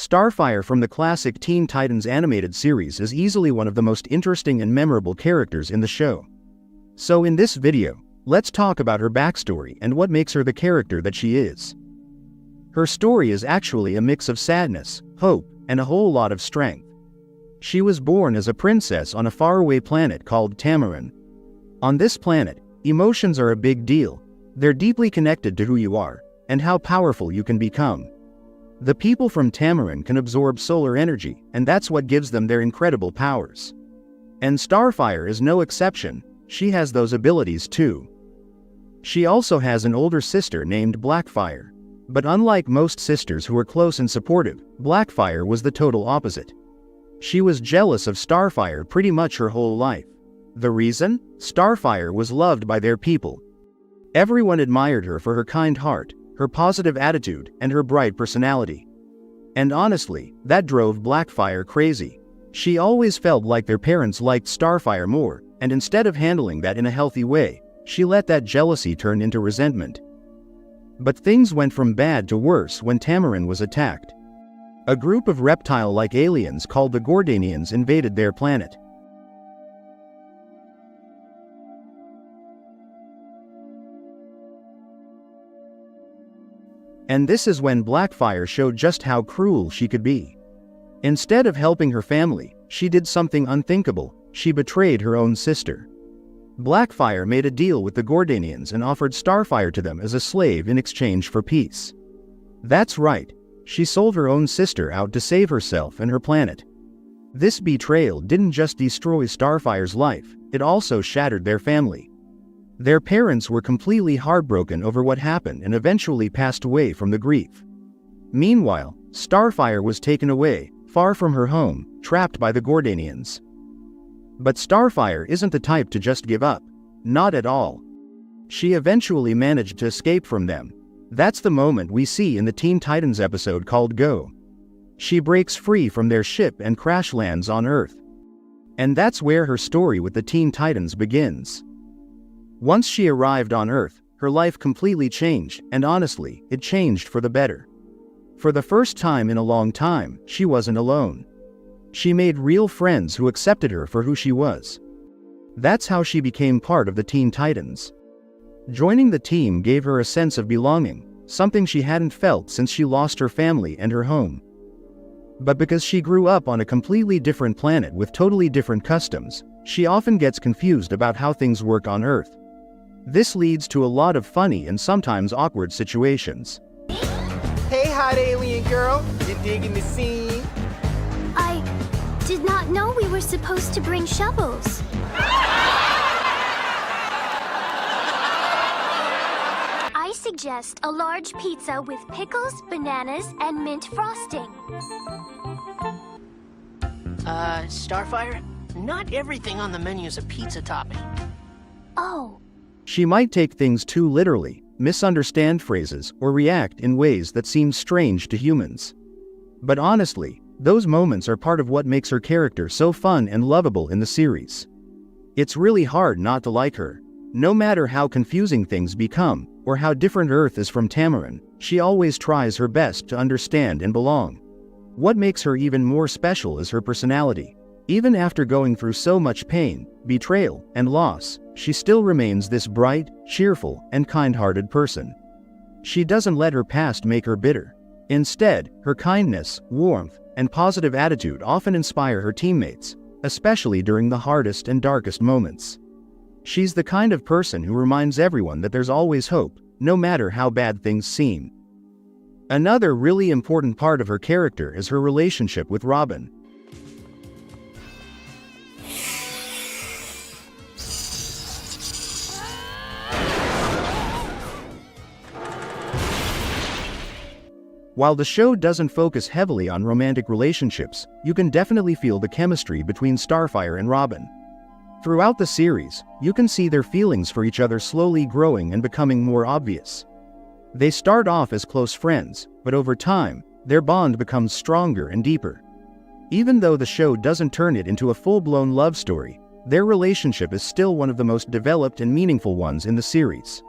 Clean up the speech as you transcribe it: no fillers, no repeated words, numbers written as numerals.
Starfire from the classic Teen Titans animated series is easily one of the most interesting and memorable characters in the show. So in this video, let's talk about her backstory and what makes her the character that she is. Her story is actually a mix of sadness, hope, and a whole lot of strength. She was born as a princess on a faraway planet called Tamaran. On this planet, emotions are a big deal. They're deeply connected to who you are and how powerful you can become. The people from Tamaran can absorb solar energy, and that's what gives them their incredible powers. And Starfire is no exception. She has those abilities too. She also has an older sister named Blackfire. But unlike most sisters who were close and supportive, Blackfire was the total opposite. She was jealous of Starfire pretty much her whole life. The reason? Starfire was loved by their people. Everyone admired her for her kind heart, her positive attitude, and her bright personality. And honestly, that drove Blackfire crazy. She always felt like their parents liked Starfire more, and instead of handling that in a healthy way, she let that jealousy turn into resentment. But things went from bad to worse when Tamaran was attacked. A group of reptile-like aliens called the Gordanians invaded their planet. And this is when Blackfire showed just how cruel she could be. Instead of helping her family, she did something unthinkable. She betrayed her own sister. Blackfire made a deal with the Gordanians and offered Starfire to them as a slave in exchange for peace. That's right, she sold her own sister out to save herself and her planet. This betrayal didn't just destroy Starfire's life, it also shattered their family. Their parents were completely heartbroken over what happened and eventually passed away from the grief. Meanwhile, Starfire was taken away, far from her home, trapped by the Gordanians. But Starfire isn't the type to just give up. Not at all. She eventually managed to escape from them. That's the moment we see in the Teen Titans episode called Go. She breaks free from their ship and crash lands on Earth. And that's where her story with the Teen Titans begins. Once she arrived on Earth, her life completely changed, and honestly, it changed for the better. For the first time in a long time, she wasn't alone. She made real friends who accepted her for who she was. That's how she became part of the Teen Titans. Joining the team gave her a sense of belonging, something she hadn't felt since she lost her family and her home. But because she grew up on a completely different planet with totally different customs, she often gets confused about how things work on Earth. This leads to a lot of funny and sometimes awkward situations. Hey, hot alien girl, you digging the scene? I did not know we were supposed to bring shovels. I suggest a large pizza with pickles, bananas, and mint frosting. Starfire? Not everything on the menu is a pizza topping. Oh. She might take things too literally, misunderstand phrases, or react in ways that seem strange to humans. But honestly, those moments are part of what makes her character so fun and lovable in the series. It's really hard not to like her. No matter how confusing things become, or how different Earth is from Tamaran, she always tries her best to understand and belong. What makes her even more special is her personality. Even after going through so much pain, betrayal, and loss, she still remains this bright, cheerful, and kind-hearted person. She doesn't let her past make her bitter. Instead, her kindness, warmth, and positive attitude often inspire her teammates, especially during the hardest and darkest moments. She's the kind of person who reminds everyone that there's always hope, no matter how bad things seem. Another really important part of her character is her relationship with Robin. While the show doesn't focus heavily on romantic relationships, you can definitely feel the chemistry between Starfire and Robin. Throughout the series, you can see their feelings for each other slowly growing and becoming more obvious. They start off as close friends, but over time, their bond becomes stronger and deeper. Even though the show doesn't turn it into a full-blown love story, their relationship is still one of the most developed and meaningful ones in the series.